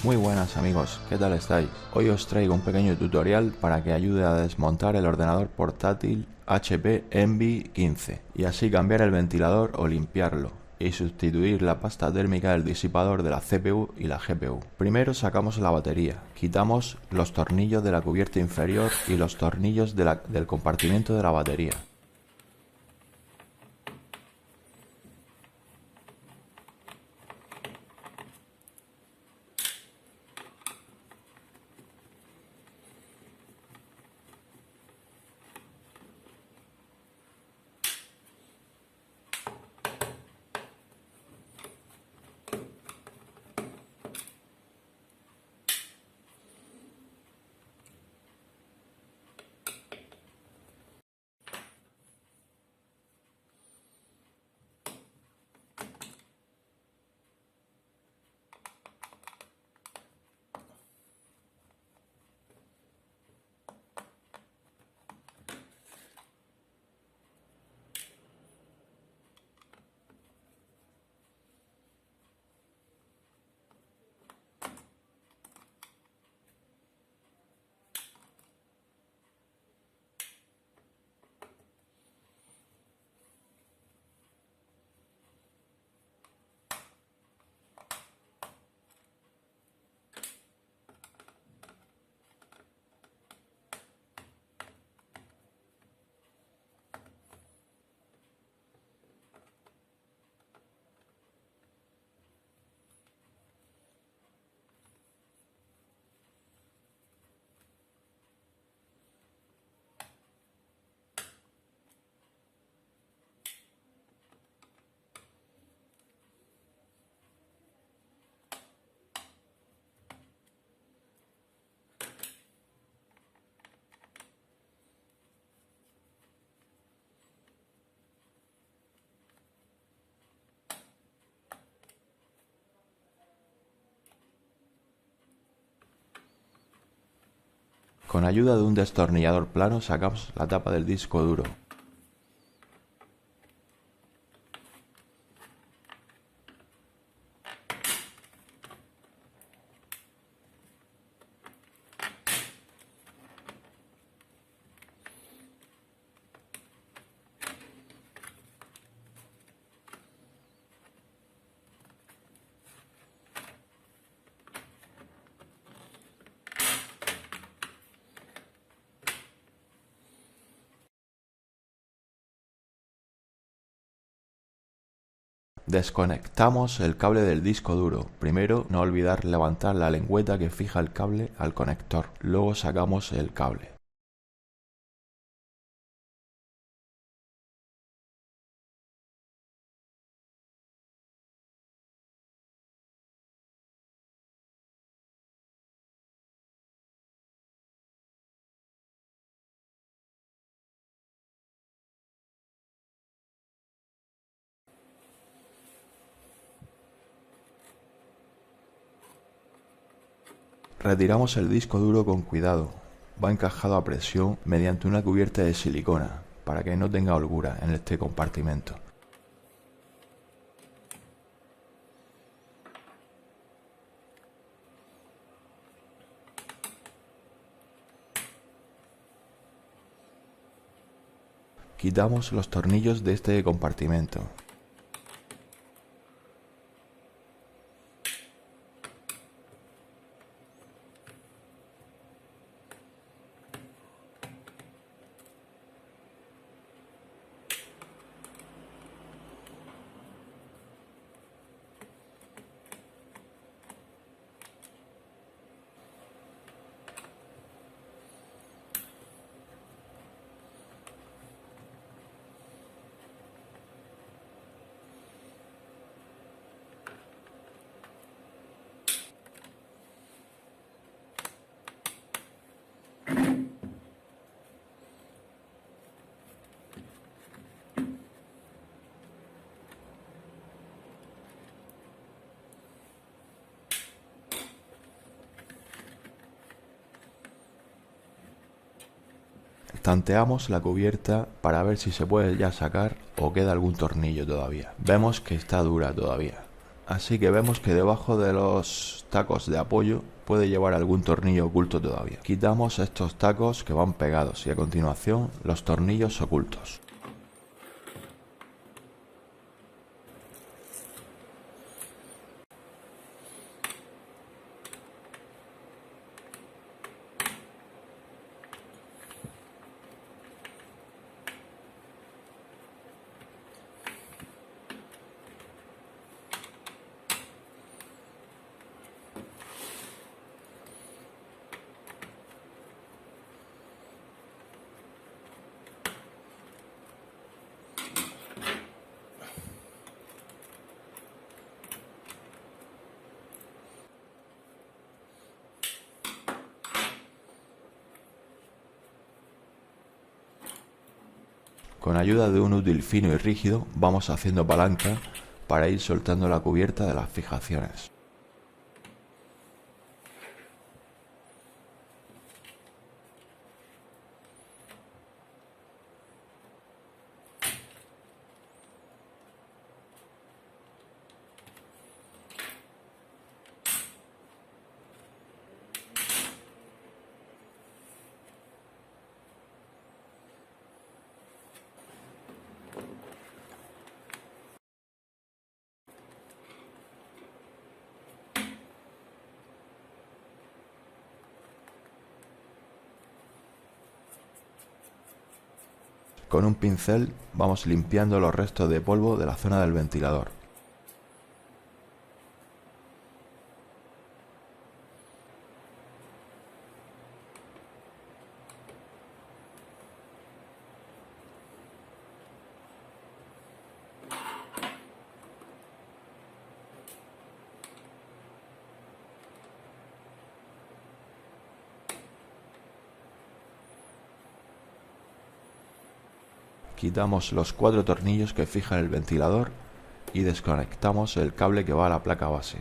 Muy buenas amigos, ¿qué tal estáis? Hoy os traigo un pequeño tutorial para que ayude a desmontar el ordenador portátil HP Envy 15 y así cambiar el ventilador o limpiarlo y sustituir la pasta térmica del disipador de la CPU y la GPU. Primero sacamos la batería, quitamos los tornillos de la cubierta inferior y los tornillos del compartimento de la batería. Con ayuda de un destornillador plano sacamos la tapa del disco duro. Desconectamos el cable del disco duro. Primero, no olvidar levantar la lengüeta que fija el cable al conector. Luego sacamos el cable. Retiramos el disco duro con cuidado. Va encajado a presión mediante una cubierta de silicona para que no tenga holgura en este compartimento. Quitamos los tornillos de este compartimento. Tanteamos la cubierta para ver si se puede ya sacar o queda algún tornillo todavía. Vemos que está dura todavía. Así que vemos que debajo de los tacos de apoyo puede llevar algún tornillo oculto todavía. Quitamos estos tacos que van pegados y a continuación los tornillos ocultos. Con ayuda de un útil fino y rígido vamos haciendo palanca para ir soltando la cubierta de las fijaciones. Con un pincel vamos limpiando los restos de polvo de la zona del ventilador. Quitamos los 4 tornillos que fijan el ventilador y desconectamos el cable que va a la placa base.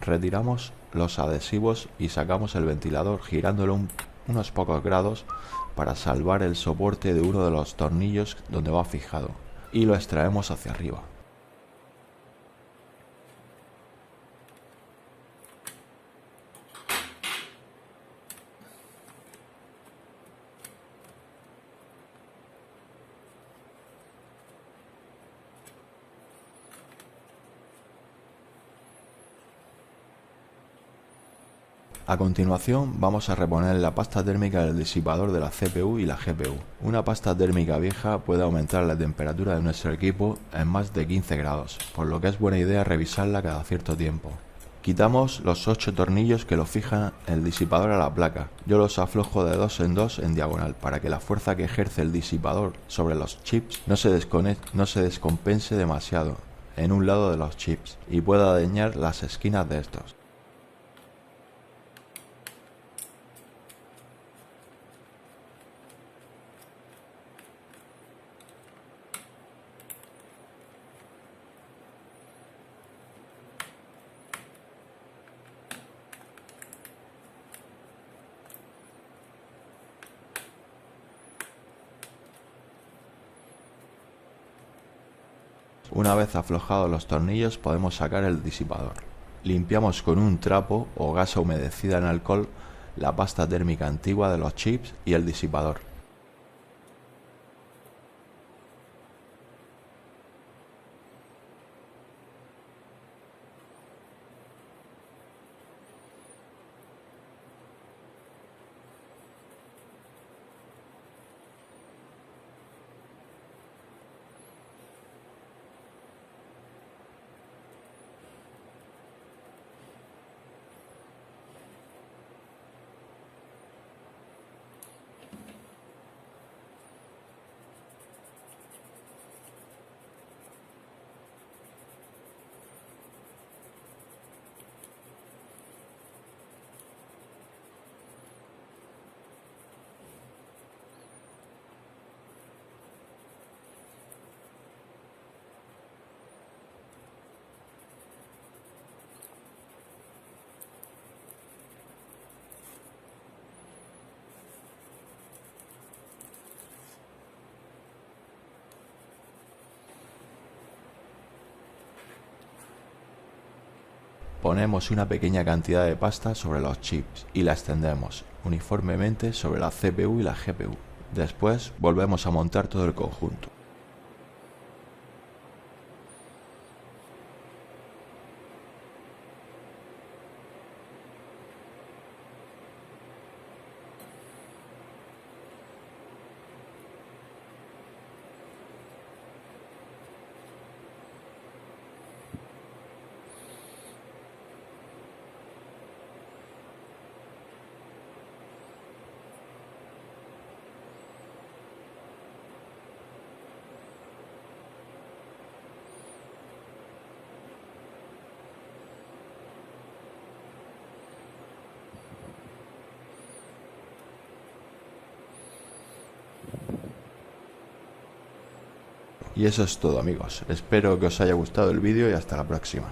Retiramos los adhesivos y sacamos el ventilador girándolo unos pocos grados para salvar el soporte de uno de los tornillos donde va fijado y lo extraemos hacia arriba. A continuación vamos a reponer la pasta térmica del disipador de la CPU y la GPU. Una pasta térmica vieja puede aumentar la temperatura de nuestro equipo en más de 15 grados, por lo que es buena idea revisarla cada cierto tiempo. Quitamos los 8 tornillos que lo fijan el disipador a la placa. Yo los aflojo de 2 en 2 en diagonal para que la fuerza que ejerce el disipador sobre los chips no se descompense demasiado en un lado de los chips y pueda dañar las esquinas de estos. Una vez aflojados los tornillos podemos sacar el disipador. Limpiamos con un trapo o gasa humedecida en alcohol la pasta térmica antigua de los chips y el disipador. Ponemos una pequeña cantidad de pasta sobre los chips y la extendemos uniformemente sobre la CPU y la GPU. Después volvemos a montar todo el conjunto. Y eso es todo, amigos. Espero que os haya gustado el vídeo y hasta la próxima.